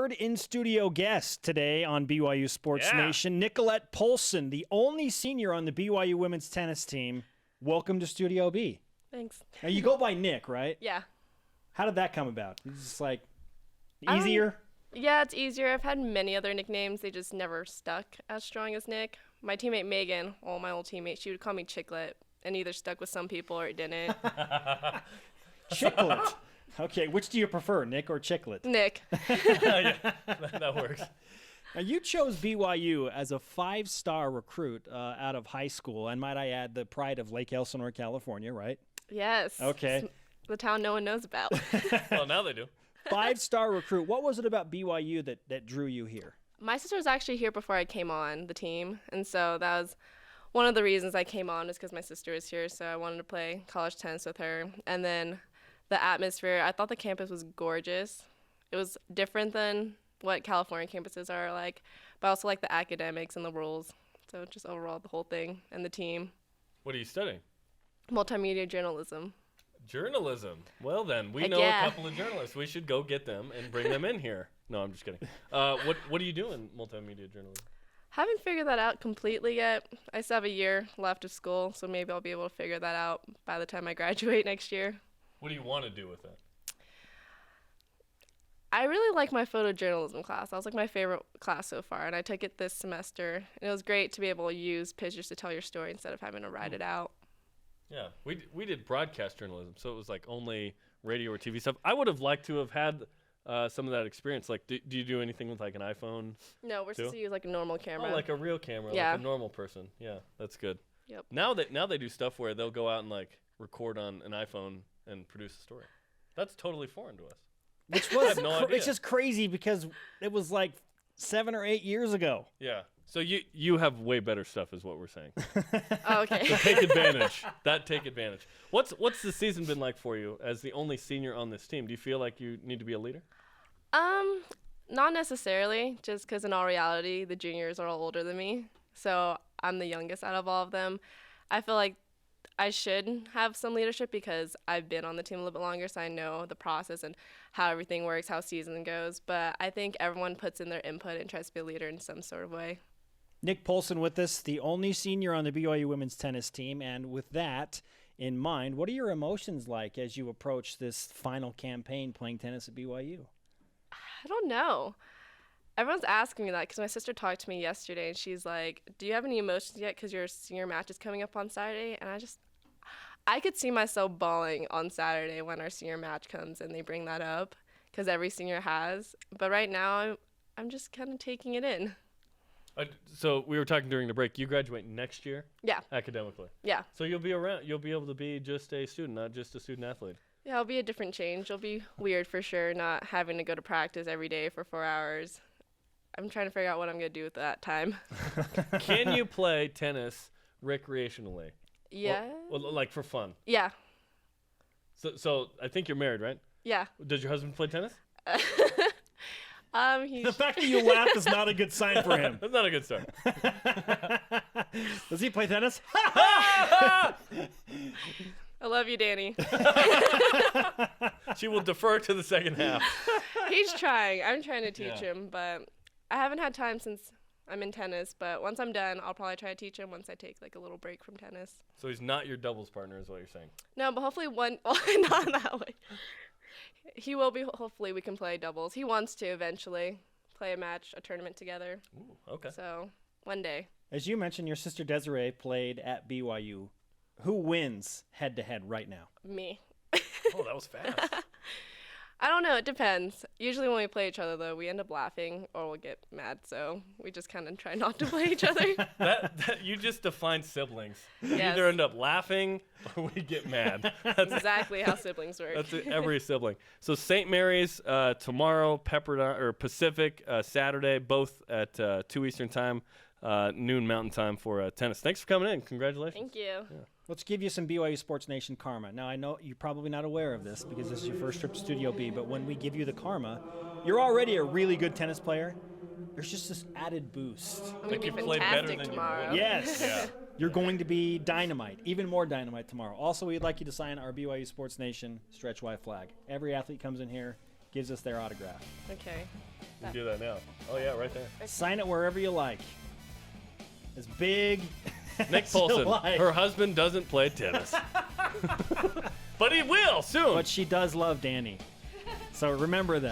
third in-studio guest today on BYU Sports Nation, Nicollette Poulsen, the only senior on the BYU women's tennis team. Welcome to Studio B. Thanks. Now, you go by Nick, right? Yeah. How did that come about? It's just like easier? Yeah, it's easier. I've had many other nicknames. They just never stuck as strong as Nick. My teammate Megan, my old teammate, she would call me Chicklet, and either stuck with some people or it didn't. Chicklet. Okay, which do you prefer, Nick or Chicklet? Nick. Yeah, that works. Now, you chose BYU as a 5-star recruit out of high school, and might I add, the pride of Lake Elsinore, California, right? Yes. Okay. It's the town no one knows about. Well, now they do. 5-star recruit. What was it about BYU that drew you here? My sister was actually here before I came on the team, and so that was one of the reasons I came on, is because my sister is here, so I wanted to play college tennis with her. And then the atmosphere, I thought the campus was gorgeous. It was different than what California campuses are like, but I also like the academics and the rules. So just overall the whole thing and the team. What are you studying? Multimedia journalism. Journalism. Well then, we Heck know yeah. a couple of journalists. We should go get them and bring them in here. No, I'm just kidding. What do you do in multimedia journalism? Haven't figured that out completely yet. I still have a year left of school, so maybe I'll be able to figure that out by the time I graduate next year. What do you want to do with it? I really like my photojournalism class. That was like my favorite class so far, and I took it this semester. And it was great to be able to use pictures to tell your story instead of having to write it out. Yeah, we did broadcast journalism, so it was like only radio or TV stuff. I would have liked to have had some of that experience. Like, do you do anything with like an iPhone? No, we're supposed to use like a normal camera. Oh, like a real camera, Yeah. like a normal person. Yeah, that's good. Yep. Now they do stuff where they'll go out and like record on an iPhone and produce a story. That's totally foreign to us. Which was I have no idea. It's just crazy because it was like 7 or 8 years ago. Yeah. So you have way better stuff, is what we're saying. Oh, okay. So take advantage. Take advantage. What's the season been like for you as the only senior on this team? Do you feel like you need to be a leader? Not necessarily, just because in all reality, the juniors are all older than me. So I'm the youngest out of all of them. I feel like I should have some leadership because I've been on the team a little bit longer, so I know the process and how everything works, how season goes. But I think everyone puts in their input and tries to be a leader in some sort of way. Nick Poulsen with us, the only senior on the BYU women's tennis team. And with that in mind, what are your emotions like as you approach this final campaign playing tennis at BYU? I don't know. Everyone's asking me that because my sister talked to me yesterday, and she's like, do you have any emotions yet because your senior match is coming up on Saturday? And I could see myself bawling on Saturday when our senior match comes and they bring that up because every senior has. But right now, I'm just kind of taking it in. So we were talking during the break. You graduate next year? Yeah. Academically? Yeah. So you'll be around. You'll be able to be just a student, not just a student athlete. Yeah, it'll be a different change. It'll be weird for sure, not having to go to practice every day for 4 hours. I'm trying to figure out what I'm going to do with that time. Can you play tennis recreationally? Yeah. Well, like for fun? Yeah. So I think you're married, right? Yeah. Does your husband play tennis? The fact that you laugh is not a good sign for him. That's not a good start. Does he play tennis? I love you, Danny. She will defer to the second half. He's trying. I'm trying to teach him, but I haven't had time since I'm in tennis. But once I'm done, I'll probably try to teach him once I take like a little break from tennis. So he's not your doubles partner, is what you're saying? No, but hopefully not that way. He will be. Hopefully we can play doubles. He wants to eventually play a match, a tournament together. Ooh, okay. So one day. As you mentioned, your sister Desiree played at BYU. Who wins head-to-head right now? Me. Oh, that was fast. I don't know. It depends. Usually when we play each other, though, we end up laughing or we'll get mad. So we just kind of try not to play each other. that you just defined siblings. You Yes. either end up laughing or we get mad. That's exactly how siblings work. That's every sibling. So St. Mary's tomorrow, Pepperdine or Pacific Saturday, both at 2 Eastern time, noon Mountain time for tennis. Thanks for coming in. Congratulations. Thank you. Yeah. Let's give you some BYU Sports Nation karma. Now, I know you're probably not aware of this because this is your first trip to Studio B, but when we give you the karma, you're already a really good tennis player. There's just this added boost. I'm Like going to you be played better fantastic than you tomorrow. would. Yes. Yeah. You're going to be dynamite, even more dynamite tomorrow. Also, we'd like you to sign our BYU Sports Nation Stretch Y flag. Every athlete comes in here, gives us their autograph. Okay. You can do that now. Oh yeah, right there. Sign it wherever you like. As big Nick as you Poulsen. like. Her husband doesn't play tennis, but he will soon. But she does love Danny. So remember that.